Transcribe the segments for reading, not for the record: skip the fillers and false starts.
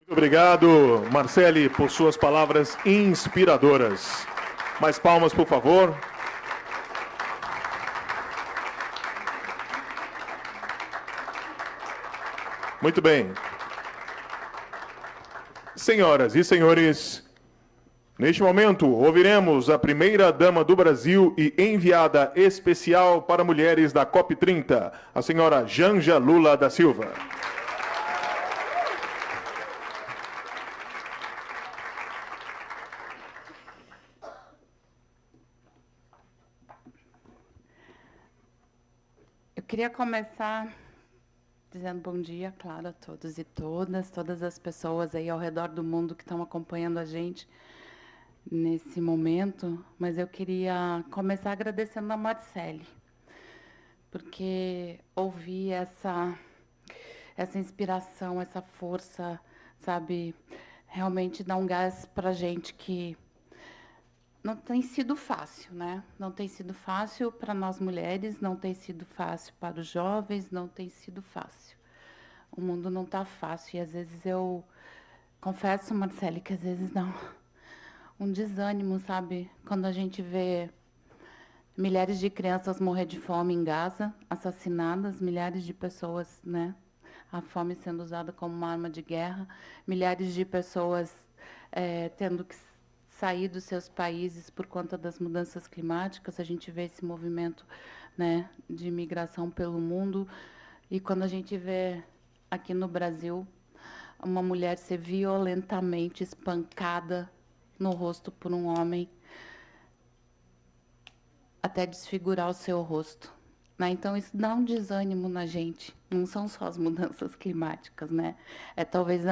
Muito obrigado, Marcele, por suas palavras inspiradoras. Mais palmas, por favor. Muito bem. Senhoras e senhores, neste momento ouviremos a primeira-dama do Brasil e enviada especial para mulheres da COP30, a senhora Janja Lula da Silva. Eu queria começar dizendo bom dia, claro, a todos e todas as pessoas aí ao redor do mundo que estão acompanhando a gente nesse momento, mas eu queria começar agradecendo a Marcele, porque ouvir essa inspiração, essa força, sabe, realmente dá um gás para a gente que não tem sido fácil, né? Não tem sido fácil para nós mulheres, não tem sido fácil para os jovens, não tem sido fácil. O mundo não está fácil e às vezes eu confesso, Marcele, que às vezes dá um desânimo, sabe? Quando a gente vê milhares de crianças morrer de fome em Gaza, assassinadas, milhares de pessoas, né? A fome sendo usada como uma arma de guerra, milhares de pessoas tendo que sair dos seus países por conta das mudanças climáticas. A gente vê esse movimento, né, de imigração pelo mundo. E quando a gente vê aqui no Brasil uma mulher ser violentamente espancada no rosto por um homem, até desfigurar o seu rosto, né? Então isso dá um desânimo na gente. Não são só as mudanças climáticas, né? É talvez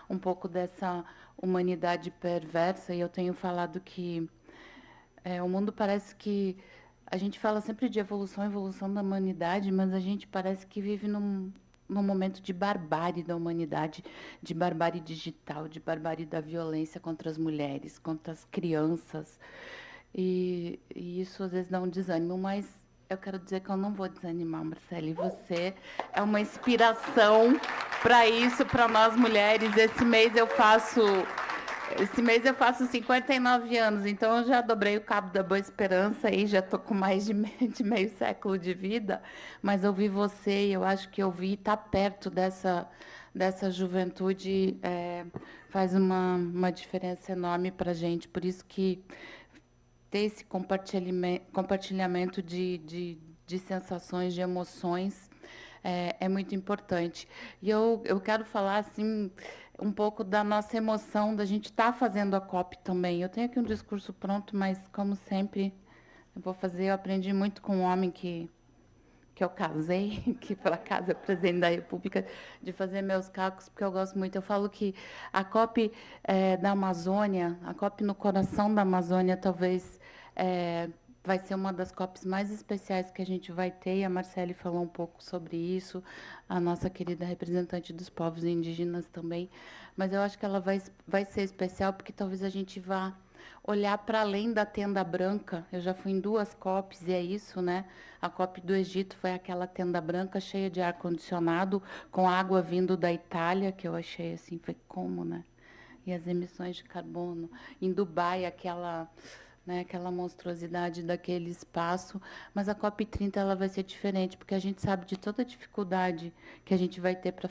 um pouco dessa humanidade perversa. E eu tenho falado que o mundo parece que a gente fala sempre de evolução da humanidade, mas a gente parece que vive num momento de barbárie da humanidade, de barbárie digital, de barbárie da violência contra as mulheres, contra as crianças. E isso às vezes dá um desânimo, mas eu quero dizer que eu não vou desanimar, Marcele. Você é uma inspiração para isso, para nós mulheres. Esse mês eu faço 59 anos, então eu já dobrei o cabo da Boa Esperança e já estou com mais de meio século de vida, mas ouvir você, eu acho que ouvir estar perto dessa juventude faz uma diferença enorme para a gente. Por isso que ter esse compartilhamento de sensações, de emoções, é muito importante. E eu quero falar assim um pouco da nossa emoção da gente estar fazendo a COP também. Eu tenho aqui um discurso pronto, mas como sempre eu vou fazer. Eu aprendi muito com um homem que eu casei, que por acaso é presidente da República, de fazer meus cálculos, porque eu gosto muito. Eu falo que a COP da Amazônia, a COP no coração da Amazônia, talvez vai ser uma das COPs mais especiais que a gente vai ter, e a Marcele falou um pouco sobre isso, a nossa querida representante dos povos indígenas também, mas eu acho que ela vai ser especial porque talvez a gente vá olhar para além da tenda branca. Eu já fui em 2 COPs e é isso, né? A COP do Egito foi aquela tenda branca cheia de ar-condicionado, com água vindo da Itália, que eu achei assim, foi como, né? E as emissões de carbono. Em Dubai, aquela monstruosidade daquele espaço, mas a COP30 ela vai ser diferente, porque a gente sabe de toda a dificuldade que a gente vai ter para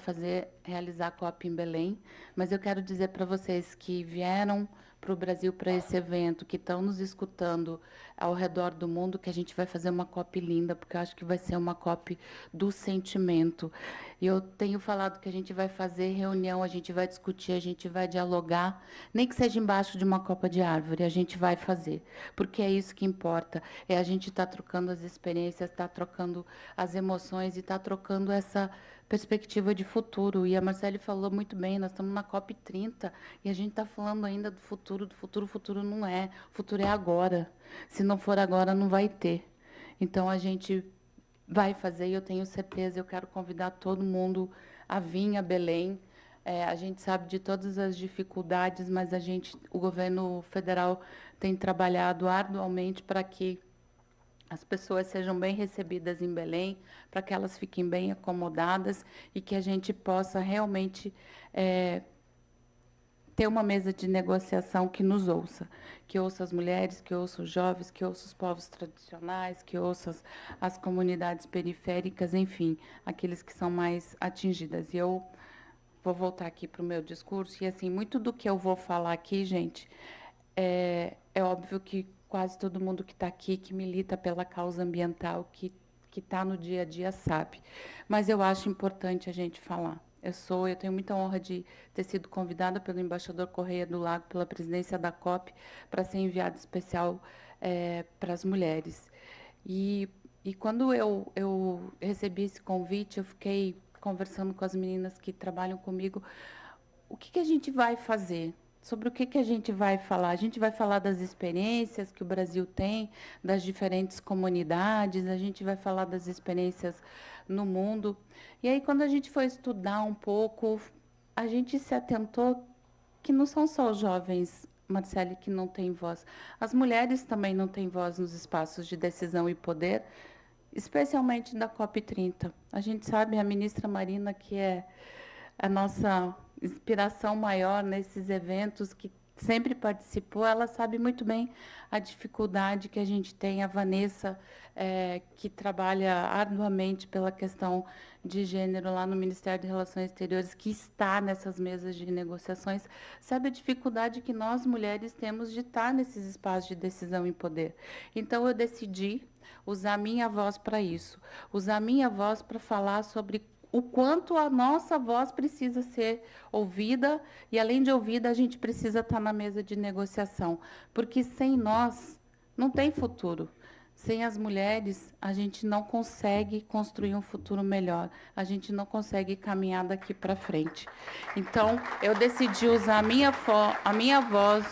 realizar a COP em Belém, mas eu quero dizer para vocês que vieram para o Brasil para esse evento, que estão nos escutando ao redor do mundo, que a gente vai fazer uma COP linda, porque eu acho que vai ser uma COP do sentimento. E eu tenho falado que a gente vai fazer reunião, a gente vai discutir, a gente vai dialogar, nem que seja embaixo de uma copa de árvore, a gente vai fazer, porque é isso que importa, é a gente estar trocando as experiências, estar trocando as emoções e estar trocando essa perspectiva de futuro. E a Marcele falou muito bem, nós estamos na COP30 e a gente está falando ainda do futuro, o futuro não é, o futuro é agora. Se não for agora, não vai ter. Então, a gente vai fazer, e eu tenho certeza, eu quero convidar todo mundo a vir a Belém. A gente sabe de todas as dificuldades, mas o governo federal tem trabalhado arduamente para que as pessoas sejam bem recebidas em Belém, para que elas fiquem bem acomodadas e que a gente possa realmente ter uma mesa de negociação que nos ouça, que ouça as mulheres, que ouça os jovens, que ouça os povos tradicionais, que ouça as comunidades periféricas, enfim, aqueles que são mais atingidas. E eu vou voltar aqui para o meu discurso, e assim, muito do que eu vou falar aqui, gente, é óbvio que quase todo mundo que está aqui, que milita pela causa ambiental, que está no dia a dia, sabe. Mas eu acho importante a gente falar. Eu tenho muita honra de ter sido convidada pelo embaixador Correia do Lago, pela presidência da COP, para ser enviada especial para as mulheres. E quando eu recebi esse convite, eu fiquei conversando com as meninas que trabalham comigo, o que a gente vai fazer? Sobre o que a gente vai falar? A gente vai falar das experiências que o Brasil tem, das diferentes comunidades, a gente vai falar das experiências no mundo. E aí, quando a gente foi estudar um pouco, a gente se atentou que não são só os jovens, Marcele, que não têm voz. As mulheres também não têm voz nos espaços de decisão e poder, especialmente da COP30. A gente sabe, a ministra Marina, que é a nossa inspiração maior nesses eventos, que sempre participou, ela sabe muito bem a dificuldade que a gente tem. A Vanessa, que trabalha arduamente pela questão de gênero lá no Ministério de Relações Exteriores, que está nessas mesas de negociações, sabe a dificuldade que nós, mulheres, temos de estar nesses espaços de decisão e poder. Então, eu decidi usar a minha voz para isso, usar a minha voz para falar sobre o quanto a nossa voz precisa ser ouvida, e, além de ouvida, a gente precisa estar na mesa de negociação, porque sem nós não tem futuro. Sem as mulheres, a gente não consegue construir um futuro melhor, a gente não consegue caminhar daqui para frente. Então, eu decidi usar a minha voz,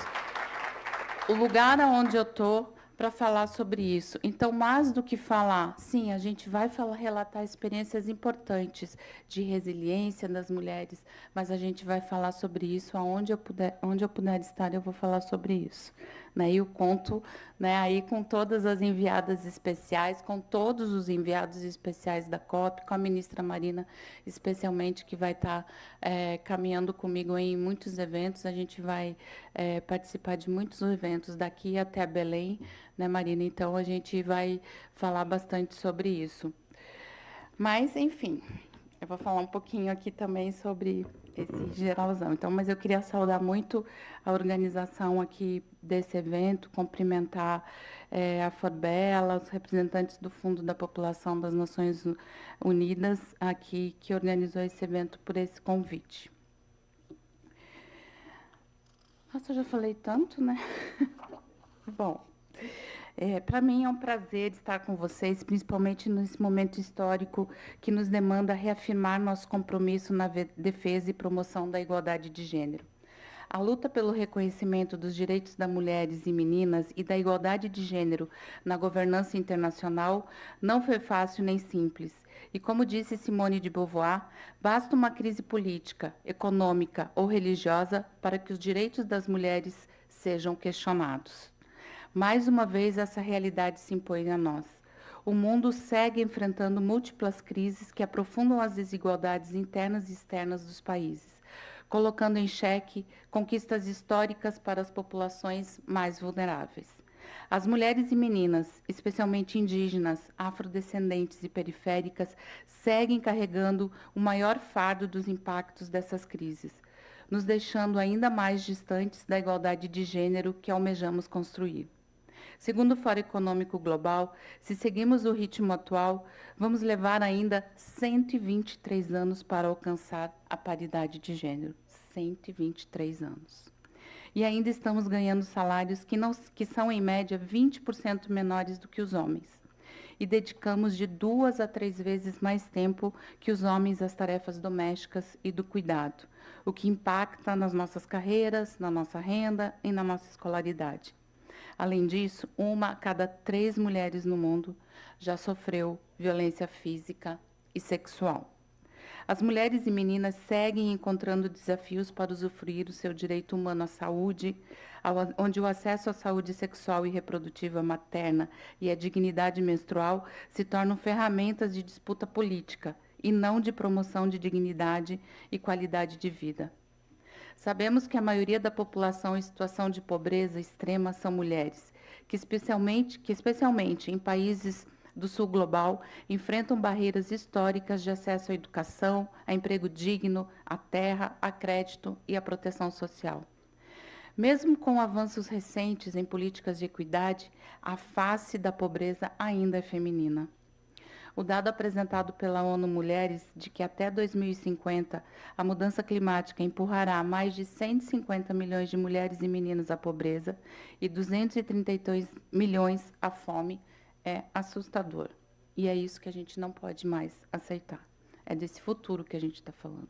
o lugar onde eu estou, para falar sobre isso. Então, mais do que falar, sim, a gente vai relatar experiências importantes de resiliência das mulheres, mas a gente vai falar sobre isso onde eu puder estar, eu vou falar sobre isso. Né? E eu conto, né, aí com todas as enviadas especiais, com todos os enviados especiais da COP, com a ministra Marina, especialmente, que vai estar caminhando comigo em muitos eventos. A gente vai participar de muitos eventos daqui até Belém, né, Marina? Então, a gente vai falar bastante sobre isso. Mas, enfim, eu vou falar um pouquinho aqui também sobre esse geralzão. Então, mas eu queria saudar muito a organização aqui desse evento, cumprimentar a FORBELA, os representantes do Fundo da População das Nações Unidas, aqui, que organizou esse evento, por esse convite. Nossa, eu já falei tanto, né? Bom, para mim é um prazer estar com vocês, principalmente nesse momento histórico que nos demanda reafirmar nosso compromisso na defesa e promoção da igualdade de gênero. A luta pelo reconhecimento dos direitos das mulheres e meninas e da igualdade de gênero na governança internacional não foi fácil nem simples. E, como disse Simone de Beauvoir, basta uma crise política, econômica ou religiosa para que os direitos das mulheres sejam questionados. Mais uma vez, essa realidade se impõe a nós. O mundo segue enfrentando múltiplas crises que aprofundam as desigualdades internas e externas dos países, colocando em xeque conquistas históricas para as populações mais vulneráveis. As mulheres e meninas, especialmente indígenas, afrodescendentes e periféricas, seguem carregando o maior fardo dos impactos dessas crises, nos deixando ainda mais distantes da igualdade de gênero que almejamos construir. Segundo o Fórum Econômico Global, se seguirmos o ritmo atual, vamos levar ainda 123 anos para alcançar a paridade de gênero. 123 anos. E ainda estamos ganhando salários que são, em média, 20% menores do que os homens. E dedicamos de 2 a 3 vezes mais tempo que os homens às tarefas domésticas e do cuidado, o que impacta nas nossas carreiras, na nossa renda e na nossa escolaridade. Além disso, 1 a cada 3 mulheres no mundo já sofreu violência física e sexual. As mulheres e meninas seguem encontrando desafios para usufruir o seu direito humano à saúde, onde o acesso à saúde sexual e reprodutiva materna e a dignidade menstrual se tornam ferramentas de disputa política e não de promoção de dignidade e qualidade de vida. Sabemos que a maioria da população em situação de pobreza extrema são mulheres, que especialmente em países do sul global enfrentam barreiras históricas de acesso à educação, a emprego digno, à terra, a crédito e à proteção social. Mesmo com avanços recentes em políticas de equidade, a face da pobreza ainda é feminina. O dado apresentado pela ONU Mulheres de que até 2050 a mudança climática empurrará mais de 150 milhões de mulheres e meninas à pobreza e 232 milhões à fome é assustador. E é isso que a gente não pode mais aceitar. É desse futuro que a gente está falando.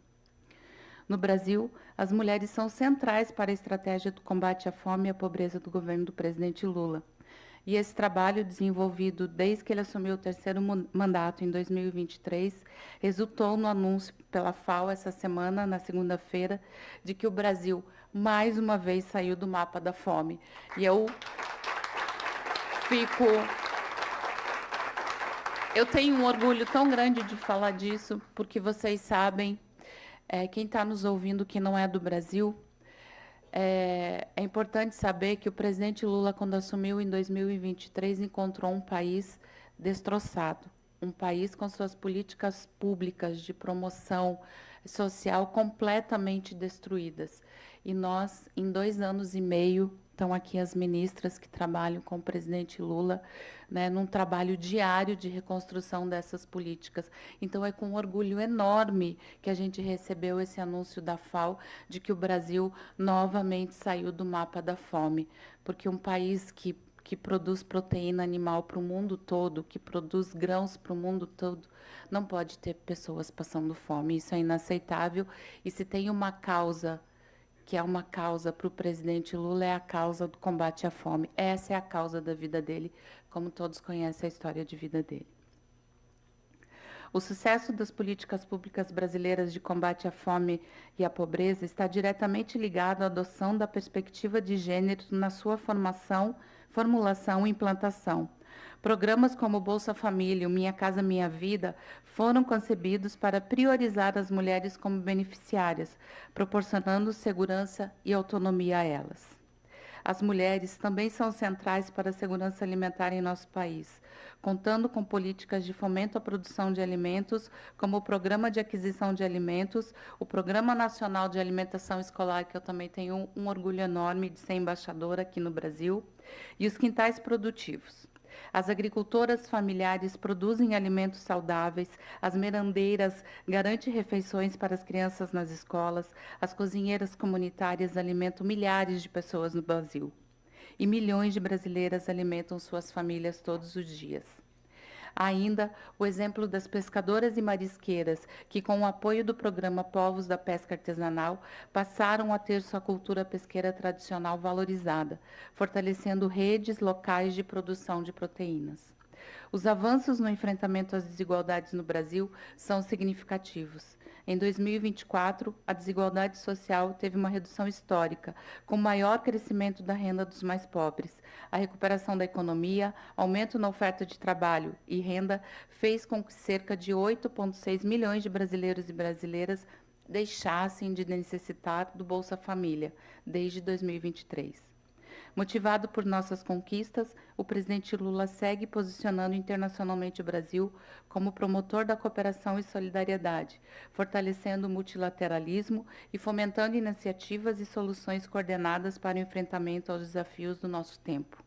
No Brasil, as mulheres são centrais para a estratégia do combate à fome e à pobreza do governo do presidente Lula. E esse trabalho, desenvolvido desde que ele assumiu o terceiro mandato em 2023, resultou no anúncio pela FAO essa semana, na segunda-feira, de que o Brasil, mais uma vez, saiu do mapa da fome. E eu tenho um orgulho tão grande de falar disso, porque vocês sabem, quem está nos ouvindo que não é do Brasil, é importante saber que o presidente Lula, quando assumiu em 2023, encontrou um país destroçado, um país com suas políticas públicas de promoção social completamente destruídas. E nós, em 2 anos e meio, estão aqui as ministras que trabalham com o presidente Lula, né, num trabalho diário de reconstrução dessas políticas. Então, é com orgulho enorme que a gente recebeu esse anúncio da FAO de que o Brasil novamente saiu do mapa da fome, porque um país que produz proteína animal para o mundo todo, que produz grãos para o mundo todo, não pode ter pessoas passando fome. Isso é inaceitável. E se tem uma causa que é uma causa para o presidente Lula, é a causa do combate à fome. Essa é a causa da vida dele, como todos conhecem a história de vida dele. O sucesso das políticas públicas brasileiras de combate à fome e à pobreza está diretamente ligado à adoção da perspectiva de gênero na sua formulação e implantação. Programas como Bolsa Família, o Minha Casa Minha Vida, foram concebidos para priorizar as mulheres como beneficiárias, proporcionando segurança e autonomia a elas. As mulheres também são centrais para a segurança alimentar em nosso país, contando com políticas de fomento à produção de alimentos, como o Programa de Aquisição de Alimentos, o Programa Nacional de Alimentação Escolar, que eu também tenho um orgulho enorme de ser embaixadora aqui no Brasil, e os quintais produtivos. As agricultoras familiares produzem alimentos saudáveis, as merendeiras garantem refeições para as crianças nas escolas, as cozinheiras comunitárias alimentam milhares de pessoas no Brasil. E milhões de brasileiras alimentam suas famílias todos os dias. Há ainda o exemplo das pescadoras e marisqueiras, que, com o apoio do programa Povos da Pesca Artesanal, passaram a ter sua cultura pesqueira tradicional valorizada, fortalecendo redes locais de produção de proteínas. Os avanços no enfrentamento às desigualdades no Brasil são significativos. Em 2024, a desigualdade social teve uma redução histórica, com maior crescimento da renda dos mais pobres. A recuperação da economia, aumento na oferta de trabalho e renda fez com que cerca de 8,6 milhões de brasileiros e brasileiras deixassem de necessitar do Bolsa Família desde 2023. Motivado por nossas conquistas, o presidente Lula segue posicionando internacionalmente o Brasil como promotor da cooperação e solidariedade, fortalecendo o multilateralismo e fomentando iniciativas e soluções coordenadas para o enfrentamento aos desafios do nosso tempo.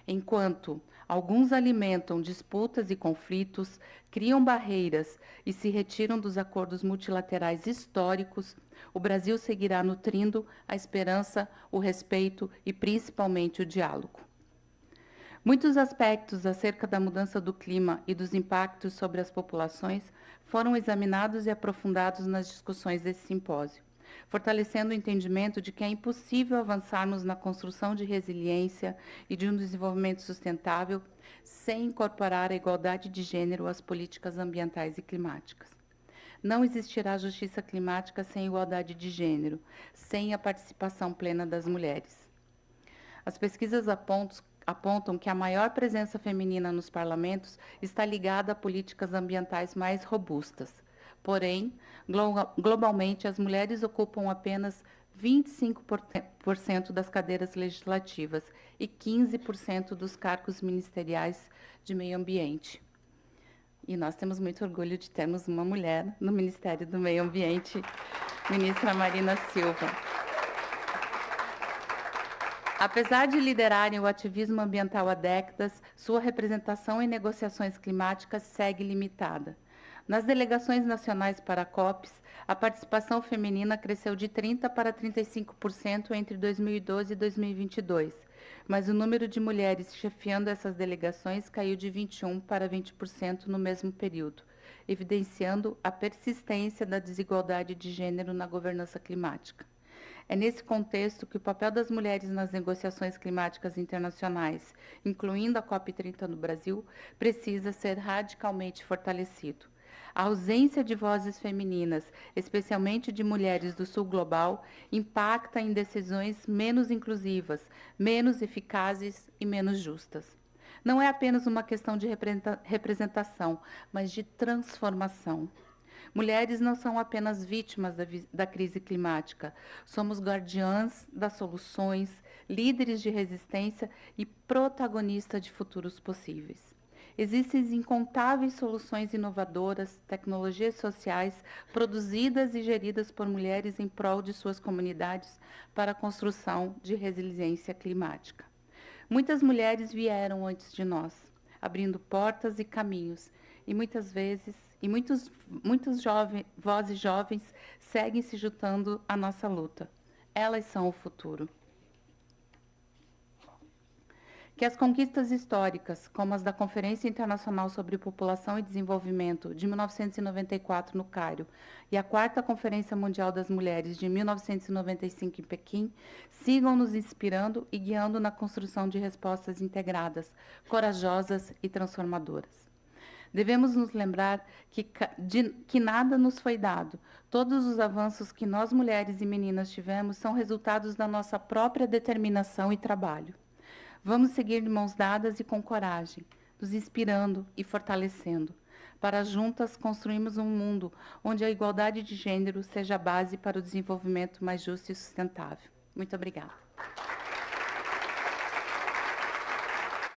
Enquanto alguns alimentam disputas e conflitos, criam barreiras e se retiram dos acordos multilaterais históricos, o Brasil seguirá nutrindo a esperança, o respeito e principalmente o diálogo. Muitos aspectos acerca da mudança do clima e dos impactos sobre as populações foram examinados e aprofundados nas discussões desse simpósio, fortalecendo o entendimento de que é impossível avançarmos na construção de resiliência e de um desenvolvimento sustentável sem incorporar a igualdade de gênero às políticas ambientais e climáticas. Não existirá justiça climática sem igualdade de gênero, sem a participação plena das mulheres. As pesquisas apontam que a maior presença feminina nos parlamentos está ligada a políticas ambientais mais robustas. Porém, globalmente, as mulheres ocupam apenas 25% das cadeiras legislativas e 15% dos cargos ministeriais de meio ambiente. E nós temos muito orgulho de termos uma mulher no Ministério do Meio Ambiente, ministra Marina Silva. Apesar de liderarem o ativismo ambiental há décadas, sua representação em negociações climáticas segue limitada. Nas delegações nacionais para a COPs, a participação feminina cresceu de 30% para 35% entre 2012 e 2022, mas o número de mulheres chefiando essas delegações caiu de 21% para 20% no mesmo período, evidenciando a persistência da desigualdade de gênero na governança climática. É nesse contexto que o papel das mulheres nas negociações climáticas internacionais, incluindo a COP30 no Brasil, precisa ser radicalmente fortalecido. A ausência de vozes femininas, especialmente de mulheres do Sul global, impacta em decisões menos inclusivas, menos eficazes e menos justas. Não é apenas uma questão de representação, mas de transformação. Mulheres não são apenas vítimas da crise climática, somos guardiãs das soluções, líderes de resistência e protagonistas de futuros possíveis. Existem incontáveis soluções inovadoras, tecnologias sociais, produzidas e geridas por mulheres em prol de suas comunidades para a construção de resiliência climática. Muitas mulheres vieram antes de nós, abrindo portas e caminhos, e muitas vezes, muitos vozes jovens seguem se juntando à nossa luta. Elas são o futuro. Que as conquistas históricas, como as da Conferência Internacional sobre População e Desenvolvimento, de 1994, no Cairo, e a 4ª Conferência Mundial das Mulheres, de 1995, em Pequim, sigam nos inspirando e guiando na construção de respostas integradas, corajosas e transformadoras. Devemos nos lembrar que nada nos foi dado. Todos os avanços que nós, mulheres e meninas, tivemos são resultados da nossa própria determinação e trabalho. Vamos seguir de mãos dadas e com coragem, nos inspirando e fortalecendo, para juntas construirmos um mundo onde a igualdade de gênero seja a base para o desenvolvimento mais justo e sustentável. Muito obrigada.